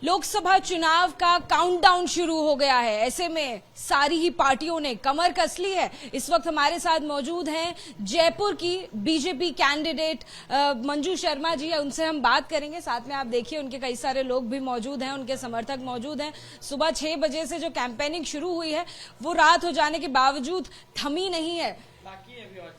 लोकसभा चुनाव का काउंटडाउन शुरू हो गया है। ऐसे में सारी ही पार्टियों ने कमर कस ली है। इस वक्त हमारे साथ मौजूद हैं जयपुर की बीजेपी कैंडिडेट मंजू शर्मा जी है, उनसे हम बात करेंगे। साथ में आप देखिए उनके कई सारे लोग भी मौजूद हैं, उनके समर्थक मौजूद हैं। सुबह 6 बजे से जो कैंपेनिंग शुरू हुई है वो रात हो जाने के बावजूद थमी नहीं है,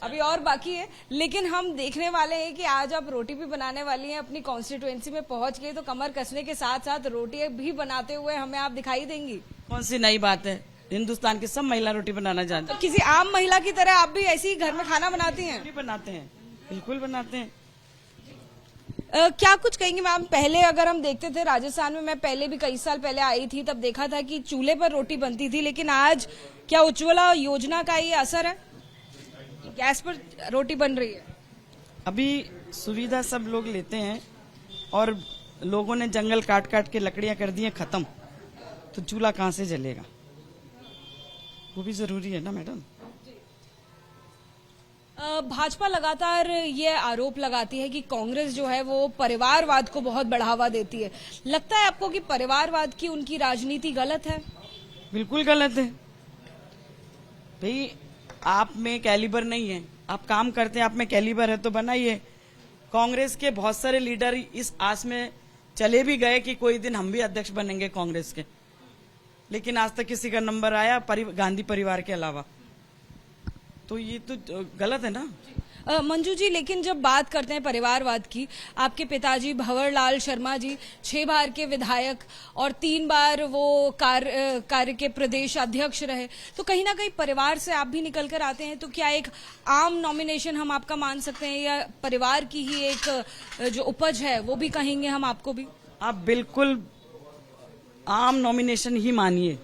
अभी और बाकी है। लेकिन हम देखने वाले हैं कि आज आप रोटी भी बनाने वाली हैं, अपनी कॉन्स्टिट्यूएंसी में पहुंच गई, तो कमर कसने के साथ साथ रोटी भी बनाते हुए हमें आप दिखाई देंगी। कौन सी नई बात है, हिंदुस्तान की सब महिला रोटी बनाना जानती हैं। तो किसी आम महिला की तरह आप भी ऐसे ही घर में खाना बनाती हैं? बनाते हैं, बिल्कुल बनाते हैं। क्या कुछ कहेंगे मैम? पहले अगर हम देखते थे राजस्थान में, मैं पहले भी कई साल पहले आई थी, तब देखा था कि चूल्हे पर रोटी बनती थी, लेकिन आज क्या उज्ज्वला योजना का ये असर है, गैस पर रोटी बन रही है? अभी सुविधा सब लोग लेते हैं और लोगों ने जंगल काट काट के लकड़ियां कर दी हैं खत्म, तो चूल्हा कहां से जलेगा? वो भी जरूरी है ना मैडम। भाजपा लगातार ये आरोप लगाती है कि कांग्रेस जो है वो परिवारवाद को बहुत बढ़ावा देती है। लगता है आपको कि परिवारवाद की उनकी राजनीति गलत है? बिल्कुल गलत है भाई। आप में कैलिबर नहीं है, आप काम करते हैं, आप में कैलिबर है तो बनाइए। कांग्रेस के बहुत सारे लीडर इस आस में चले भी गए कि कोई दिन हम भी अध्यक्ष बनेंगे कांग्रेस के, लेकिन आज तक किसी का नंबर आया गांधी परिवार के अलावा, तो ये तो गलत है ना। मंजू जी, लेकिन जब बात करते हैं परिवारवाद की, आपके पिताजी भंवरलाल शर्मा जी 6 बार के विधायक और 3 बार वो कार्य के प्रदेश अध्यक्ष रहे, तो कहीं ना कहीं परिवार से आप भी निकल कर आते हैं, तो क्या एक आम नॉमिनेशन हम आपका मान सकते हैं, या परिवार की ही एक जो उपज है वो भी कहेंगे हम आपको भी? आप बिल्कुल आम नॉमिनेशन ही मानिए।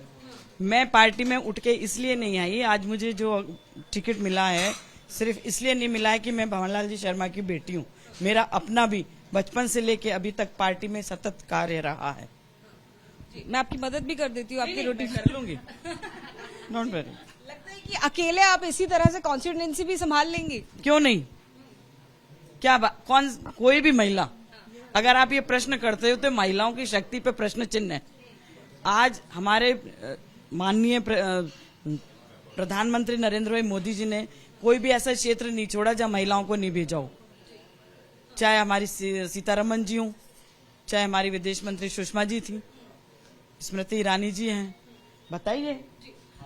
मैं पार्टी में उठ के इसलिए नहीं आई, आज मुझे जो टिकट मिला है सिर्फ इसलिए नहीं मिला है कि मैं भंवरलाल जी शर्मा की बेटी हूँ। मेरा अपना भी बचपन से लेके अभी तक पार्टी में सतत कार्य रहा है। मैं आपकी मदद भी कर देती हूँ, आपकी रोटी कर लूंगी, डोंट वरी। लगता है कि अकेले आप इसी तरह से कॉन्स्टिट्यूएंसी भी संभाल लेंगी? क्यों नहीं, क्या कोई भी महिला, अगर आप ये प्रश्न करते हो तो महिलाओं की शक्ति पे प्रश्न चिन्ह है। आज हमारे माननीय प्रधानमंत्री नरेंद्र भाई मोदी जी ने कोई भी ऐसा क्षेत्र नहीं छोड़ा जहां महिलाओं को नहीं भेजा हो, चाहे हमारी सीतारमन जी हो, चाहे हमारी विदेश मंत्री सुषमा जी थी, स्मृति ईरानी जी हैं। बताइए।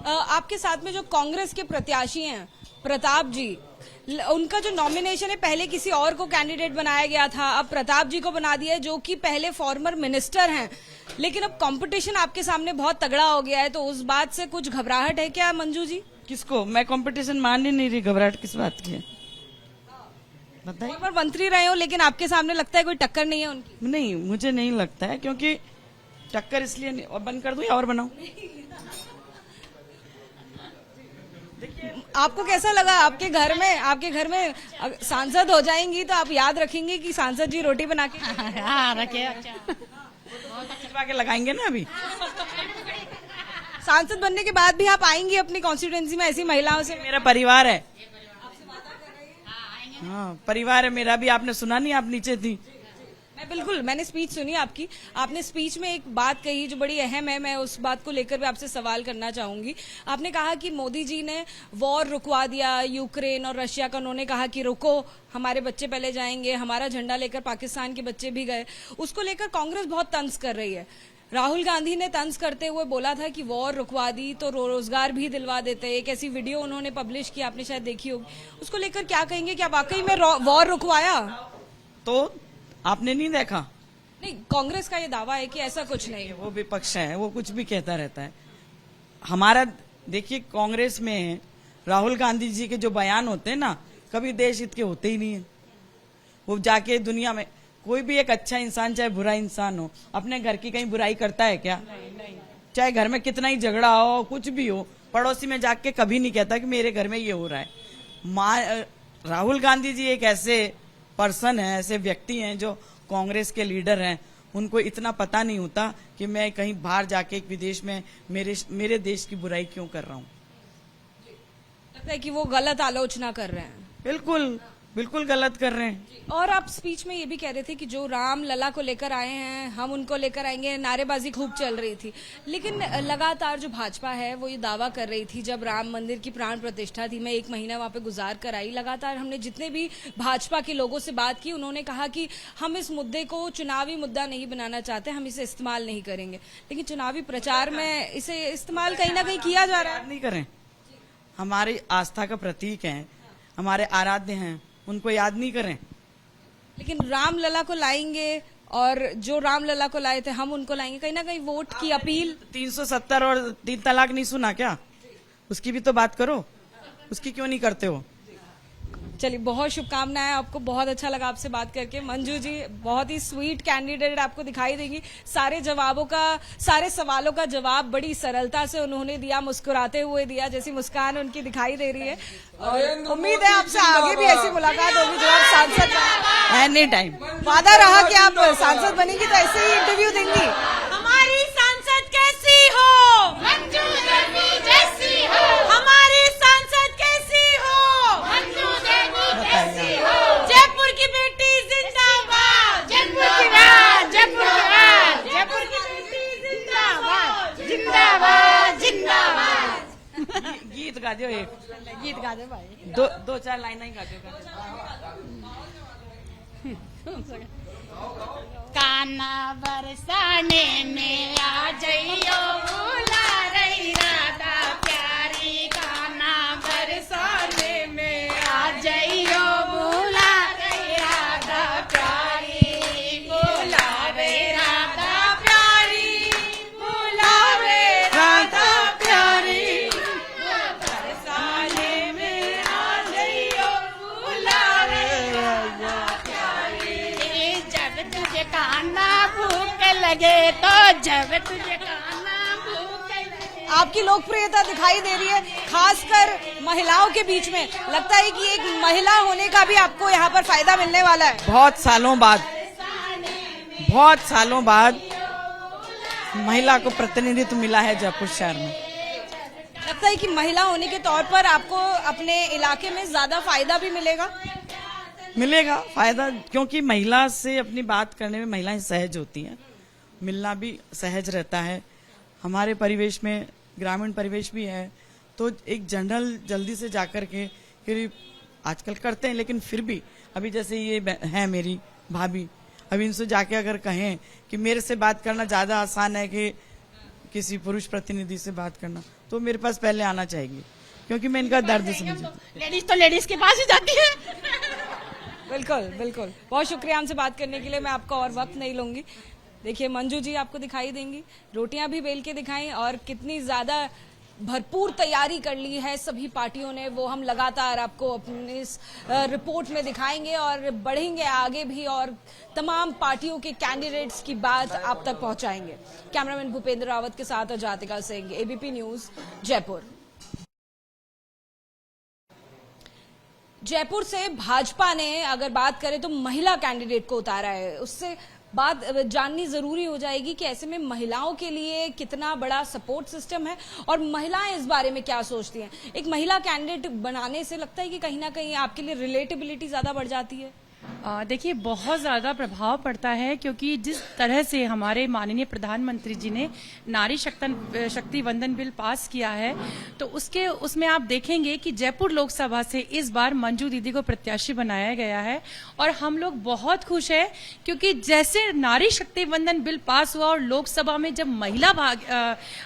आपके साथ में जो कांग्रेस के प्रत्याशी हैं प्रताप जी, उनका जो नॉमिनेशन है, पहले किसी और को कैंडिडेट बनाया गया था, अब प्रताप जी को बना दिया है, जो कि पहले फॉर्मर मिनिस्टर हैं, लेकिन अब कंपटीशन आपके सामने बहुत तगड़ा हो गया है, तो उस बात से कुछ घबराहट है क्या मंजू जी? किसको? मैं कंपटीशन मान ही नहीं रही, घबराहट किस बात की है बताइए। फॉर्मर मंत्री रहे हो, लेकिन आपके सामने लगता है कोई टक्कर नहीं है उनकी? नहीं, मुझे नहीं लगता है, क्योंकि टक्कर इसलिए नहीं। और बंद कर दूं या और बनाऊं? आपको कैसा लगा? आपके घर में सांसद हो जाएंगी तो आप याद रखेंगे कि सांसद जी रोटी बना के रखे। अच्छा, के लगाएंगे ना। अभी सांसद बनने के बाद भी आप आएंगी अपनी कॉन्स्टिट्यूएंसी में ऐसी महिलाओं से? मेरा परिवार है। हाँ, परिवार है मेरा भी। आपने सुना नहीं, आप नीचे थी। बिल्कुल, मैंने स्पीच सुनी आपकी। आपने स्पीच में एक बात कही जो बड़ी अहम है, मैं उस बात को लेकर भी आपसे सवाल करना चाहूंगी। आपने कहा कि मोदी जी ने वॉर रुकवा दिया यूक्रेन और रशिया का, उन्होंने कहा कि रुको, हमारे बच्चे पहले जाएंगे, हमारा झंडा लेकर पाकिस्तान के बच्चे भी गए। उसको लेकर कांग्रेस बहुत तंज कर रही है। राहुल गांधी ने तंज करते हुए बोला था कि वॉर रुकवा दी तो रोजगार भी दिलवा देते। एक ऐसी वीडियो उन्होंने पब्लिश की, आपने शायद देखी होगी। उसको लेकर क्या कहेंगे? क्या वाकई में वॉर रुकवाया? तो आपने नहीं देखा? नहीं, कांग्रेस का ये दावा है कि ऐसा कुछ नहीं है। वो विपक्ष है, वो कुछ भी कहता रहता है। हमारा देखिए, कांग्रेस में राहुल गांधी जी के जो बयान होते हैं ना, कभी देश हित के होते ही नहीं है। वो जाके दुनिया में कोई भी एक अच्छा इंसान, चाहे बुरा इंसान हो, अपने घर की कहीं बुराई करता है क्या? नहीं। चाहे घर में कितना ही झगड़ा हो, कुछ भी हो, पड़ोसी में जाके कभी नहीं कहता कि मेरे घर में ये हो रहा है। राहुल गांधी जी एक ऐसे पर्सन है, ऐसे व्यक्ति हैं जो कांग्रेस के लीडर हैं, उनको इतना पता नहीं होता कि मैं कहीं बाहर जाके एक विदेश में मेरे देश की बुराई क्यों कर रहा हूँ। लगता है कि वो गलत आलोचना कर रहे हैं। बिल्कुल, बिल्कुल गलत कर रहे हैं। और आप स्पीच में ये भी कह रहे थे कि जो राम लला को लेकर आए हैं हम उनको लेकर आएंगे, नारेबाजी खूब चल रही थी। लेकिन लगातार जो भाजपा है वो ये दावा कर रही थी, जब राम मंदिर की प्राण प्रतिष्ठा थी, मैं 1 महीना वहां पे गुजार कर आई, लगातार हमने जितने भी भाजपा के लोगों से बात की उन्होंने कहा कि हम इस मुद्दे को चुनावी मुद्दा नहीं बनाना चाहते, हम इसे इस्तेमाल नहीं करेंगे। लेकिन चुनावी प्रचार में इसे इस्तेमाल कहीं ना कहीं किया जा रहा है। नहीं करें, हमारी आस्था का प्रतीक है, हमारे आराध्य हैं, उनको याद नहीं करें। लेकिन राम लला को लाएंगे और जो राम लला को लाए थे हम उनको लाएंगे, कहीं ना कहीं वोट की अपील। 370 और 3 तलाक नहीं सुना क्या? उसकी भी तो बात करो, उसकी क्यों नहीं करते हो? चलिए, बहुत शुभकामनाएं आपको, बहुत अच्छा लगा आपसे बात करके। मंजू जी बहुत ही स्वीट कैंडिडेट आपको दिखाई देंगी, सारे सवालों का जवाब बड़ी सरलता से उन्होंने दिया, मुस्कुराते हुए दिया, जैसी मुस्कान उनकी दिखाई दे रही है। और उम्मीद है आपसे आगे भी ऐसी मुलाकात होगी जब आप सांसद एनी टाइम। वादा रहा कि आप सांसद बनेंगी तो ऐसे ही इंटरव्यू देंगी। हमारी सांसद कैसी हो? मंजू देवी जैसी हो। हमारी सांसद कैसी हो? मंजू देवी जैसी हो। जयपुर की बेटी जिंदाबाद, जयपुर की राज, जयपुर की राज, जयपुर की बेटी जिंदाबाद, जिंदाबाद, जिंदाबाद। गीत गा दो, एक गीत गा दे भाई। 2-4 लाइन ही गा दो। काना बरसाने में आ जइयो, भूला रही राधा प्यारी। काना बरसाने में आ जइयो, भूला रही राधा प्यारी। भूला रे राधा प्यारी, भूला रे राधा प्यारी। बरसाने में आ जइयो, भूला रे राधा प्यारी। जब तुझे काना भूख लगे तो, जब तुझे काना भूख लगे। आपकी लोकप्रियता दिखाई दे रही है, खासकर महिलाओं के बीच में। लगता है कि एक महिला होने का भी आपको यहाँ पर फायदा मिलने वाला है। बहुत सालों बाद महिला को प्रतिनिधित्व मिला है जयपुर शहर में। लगता है कि महिला होने के तौर पर आपको अपने इलाके में ज्यादा फायदा भी मिलेगा फायदा, क्योंकि महिला से अपनी बात करने में महिलाएं सहज होती हैं, मिलना भी सहज रहता है। हमारे परिवेश में ग्रामीण परिवेश भी है, तो एक जनरल जल्दी से जाकर के फिर आजकल करते हैं, लेकिन फिर भी अभी जैसे ये है मेरी भाभी, अभी इनसे जाके अगर कहें कि मेरे से बात करना ज्यादा आसान है कि किसी पुरुष प्रतिनिधि से बात करना, तो मेरे पास पहले आना चाहिए, क्योंकि मैं इनका दर्द समझू। लेडीज तो लेडीज के पास ही जाती है। बिल्कुल। बहुत शुक्रिया हमसे बात करने के लिए, मैं आपका और वक्त नहीं लूंगी। देखिए, मंजू जी आपको दिखाई देंगी, रोटियां भी बेल के दिखाई, और कितनी ज्यादा भरपूर तैयारी कर ली है सभी पार्टियों ने, वो हम लगातार आपको अपनी इस रिपोर्ट में दिखाएंगे और बढ़ेंगे आगे भी, और तमाम पार्टियों के कैंडिडेट्स की बात आप तक पहुंचाएंगे। कैमरामैन भूपेंद्र रावत के साथ जातिका सिंह, एबीपी न्यूज, जयपुर। जयपुर से भाजपा ने अगर बात करें तो महिला कैंडिडेट को उतारा है, उससे बात जाननी जरूरी हो जाएगी कि ऐसे में महिलाओं के लिए कितना बड़ा सपोर्ट सिस्टम है और महिलाएं इस बारे में क्या सोचती हैं। एक महिला कैंडिडेट बनाने से लगता है कि कहीं ना कहीं आपके लिए रिलेटेबिलिटी ज्यादा बढ़ जाती है। देखिए, बहुत ज़्यादा प्रभाव पड़ता है, क्योंकि जिस तरह से हमारे माननीय प्रधानमंत्री जी ने नारी शक्ति वंदन बिल पास किया है, तो उसमें आप देखेंगे कि जयपुर लोकसभा से इस बार मंजू दीदी को प्रत्याशी बनाया गया है, और हम लोग बहुत खुश हैं, क्योंकि जैसे नारी शक्ति वंदन बिल पास हुआ और लोकसभा में जब महिला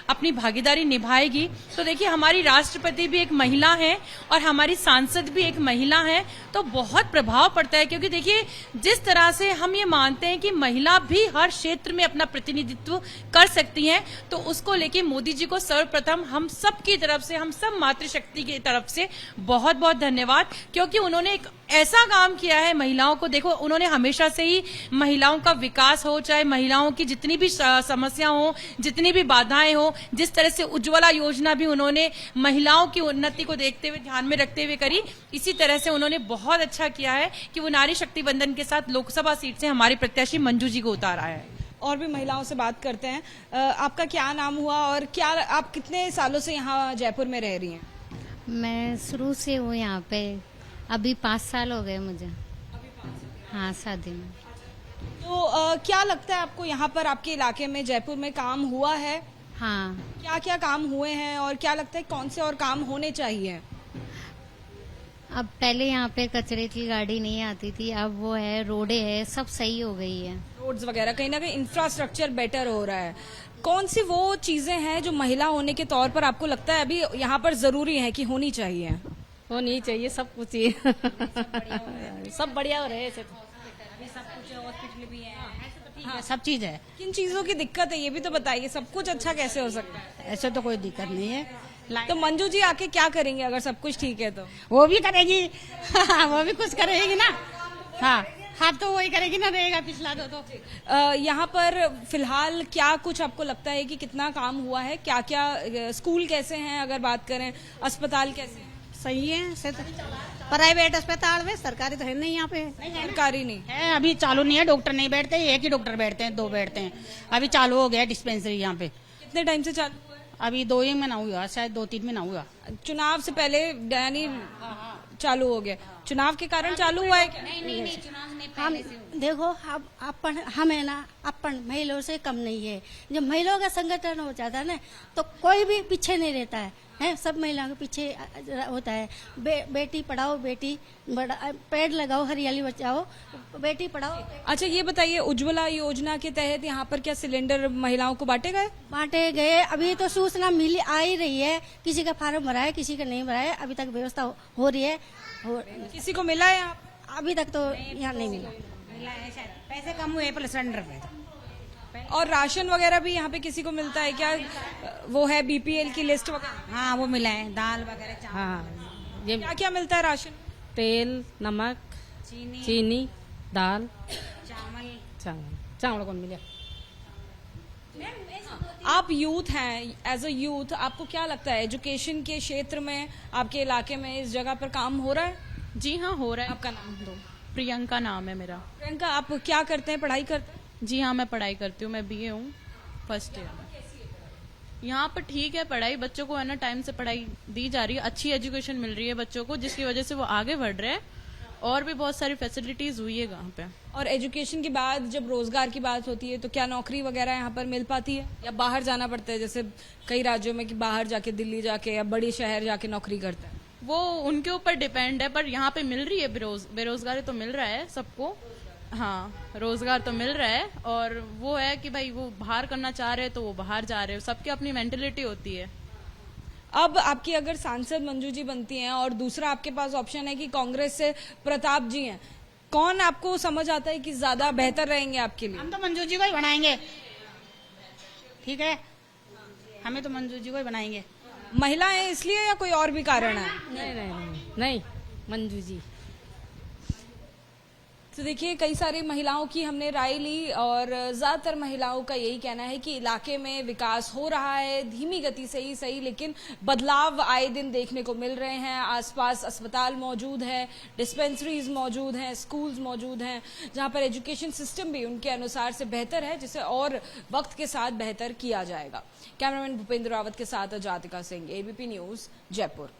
अपनी भागीदारी निभाएगी, तो देखिए हमारी राष्ट्रपति भी एक महिला है और हमारी सांसद भी एक महिला है, तो बहुत प्रभाव पड़ता है। क्योंकि देखिए, जिस तरह से हम ये मानते हैं कि महिला भी हर क्षेत्र में अपना प्रतिनिधित्व कर सकती हैं, तो उसको लेके मोदी जी को सर्वप्रथम हम सब की तरफ से, हम सब मातृशक्ति की तरफ से बहुत बहुत धन्यवाद, क्योंकि उन्होंने एक ऐसा काम किया है महिलाओं को। देखो, उन्होंने हमेशा से ही महिलाओं का विकास हो, चाहे महिलाओं की जितनी भी समस्या हो, जितनी भी बाधाएं हो, जिस तरह से उज्ज्वला योजना भी उन्होंने महिलाओं की उन्नति को देखते हुए, ध्यान में रखते हुए करी, इसी तरह से उन्होंने बहुत अच्छा किया है कि वो नारी शक्ति वंदन के साथ लोकसभा सीट से हमारे प्रत्याशी मंजू जी को उतारा है। और भी महिलाओं से बात करते हैं। आपका क्या नाम हुआ और क्या आप कितने सालों से यहाँ जयपुर में रह रही हैं? मैं शुरू से हूँ यहाँ पे, अभी 5 साल हो गए मुझे। हाँ, शादी में। तो क्या लगता है आपको यहाँ पर आपके इलाके में जयपुर में काम हुआ है? हाँ, क्या क्या काम हुए हैं और क्या लगता है कौन से और काम होने चाहिए? अब पहले यहाँ पे कचरे की गाड़ी नहीं आती थी, अब वो है, रोडे है, सब सही हो गई है। रोड्स वगैरह कहीं ना कहीं इंफ्रास्ट्रक्चर बेटर हो रहा है। कौन सी वो चीजें हैं जो महिला होने के तौर पर आपको लगता है अभी यहाँ पर जरूरी है कि होनी चाहिए? होनी चाहिए सब कुछ ही सब बढ़िया हो रहे हैं ऐसे तो। सब कुछ हॉस्पिटल भी है। हाँ, सब चीज है। किन चीजों की दिक्कत है ये भी तो बताइए, सब कुछ अच्छा कैसे हो सकता है? ऐसे तो कोई दिक्कत नहीं है। तो मंजू जी आके क्या करेंगे अगर सब कुछ ठीक है तो? वो भी करेगी वो भी कुछ करेगी ना। हाँ हाँ, तो वही करेगी ना, रहेगा पिछला तो। यहाँ पर फिलहाल क्या कुछ आपको लगता है कि कितना काम हुआ है? क्या क्या स्कूल कैसे हैं अगर बात करें, अस्पताल कैसे हैं? सही है ऐसे तो। प्राइवेट अस्पताल में, सरकारी तो है नहीं यहाँ पे। सरकारी नहीं है, अभी चालू नहीं है, डॉक्टर नहीं बैठते, एक ही डॉक्टर बैठते हैं, 2 बैठते हैं। अभी चालू हो गया डिस्पेंसरी यहाँ पे। कितने टाइम से चालू हुआ है? अभी 2 ही महीना हुआ, शायद 2-3 महीना हुआ। चुनाव से पहले यानी चालू हो गया। चुनाव के कारण चालू हुआ है क्या? हम देखो, अपन हम है ना, अपन महिलाओं से कम नहीं है। जब महिलाओं का संगठन हो जाता है ना, तो कोई भी पीछे नहीं रहता है, सब महिलाओं के पीछे होता है। बेटी पढ़ाओ, बेटी पेड़ लगाओ, हरियाली बचाओ, बेटी पढ़ाओ। अच्छा ये बताइए, उज्ज्वला योजना के तहत यहाँ पर क्या सिलेंडर महिलाओं को बांटे गए? बांटे गए, अभी तो सूचना मिली आ ही रही है। किसी का फार्म भरा है, किसी का नहीं भरा है, अभी तक व्यवस्था हो रही है। किसी को मिला है यहाँ? अभी तक तो यहाँ नहीं मिला। पैसे कम हुए पर सिलेंडर पे। और राशन वगैरह भी यहाँ पे किसी को मिलता है क्या? वो है बीपीएल की लिस्ट वगैरह? हाँ, वो मिला है, दाल वगैरह, चावल। हाँ, ये क्या क्या मिलता है राशन? तेल, नमक, चीनी, दाल, चावल कौन मिला? आप यूथ हैं, एज अ यूथ आपको क्या लगता है एजुकेशन के क्षेत्र में आपके इलाके में इस जगह पर काम हो रहा है? जी हाँ, हो रहा है। आपका नाम दो। प्रियंका नाम है मेरा। प्रियंका, आप क्या करते हैं, पढ़ाई करते हैं? जी हाँ, मैं पढ़ाई करती हूँ, मैं बीए हूँ, फर्स्ट ईयर। यहाँ पर ठीक है पढ़ाई, बच्चों को है ना टाइम से पढ़ाई दी जा रही है, अच्छी एजुकेशन मिल रही है बच्चों को, जिसकी वजह से वो आगे बढ़ रहे हैं और भी बहुत सारी फैसिलिटीज हुई है यहाँ पे। और एजुकेशन के बाद जब रोजगार की बात होती है तो क्या नौकरी वगैरह यहाँ पर मिल पाती है या बाहर जाना पड़ता है, जैसे कई राज्यों में कि बाहर जाके दिल्ली जाके या बड़ी शहर जाके नौकरी करते हैं? वो उनके ऊपर डिपेंड है, पर यहाँ पे मिल रही है, बेरोजगारी तो मिल रहा है सबको। हाँ, रोजगार तो मिल रहा है, और वो है कि भाई वो बाहर करना चाह रहे हैं तो वो बाहर जा रहे हैं, सबकी अपनी मेंटेलिटी होती है। अब आपकी अगर सांसद मंजू जी बनती हैं और दूसरा आपके पास ऑप्शन है कि कांग्रेस से प्रताप जी हैं, कौन आपको समझ आता है कि ज्यादा बेहतर रहेंगे आपके लिए? हम तो मंजू जी को ही बनाएंगे, ठीक है, हमें तो मंजू जी को ही बनाएंगे। महिला है इसलिए या कोई और भी कारण है? नहीं, मंजू जी। तो देखिए, कई सारी महिलाओं की हमने राय ली और ज्यादातर महिलाओं का यही कहना है कि इलाके में विकास हो रहा है, धीमी गति से ही सही, लेकिन बदलाव आए दिन देखने को मिल रहे हैं। आसपास अस्पताल मौजूद है, डिस्पेंसरीज मौजूद हैं, स्कूल्स मौजूद हैं, जहां पर एजुकेशन सिस्टम भी उनके अनुसार से बेहतर है, जिसे और वक्त के साथ बेहतर किया जाएगा। कैमरामैन भूपेंद्र रावत के साथ अजातिका सिंह, एबीपी न्यूज, जयपुर।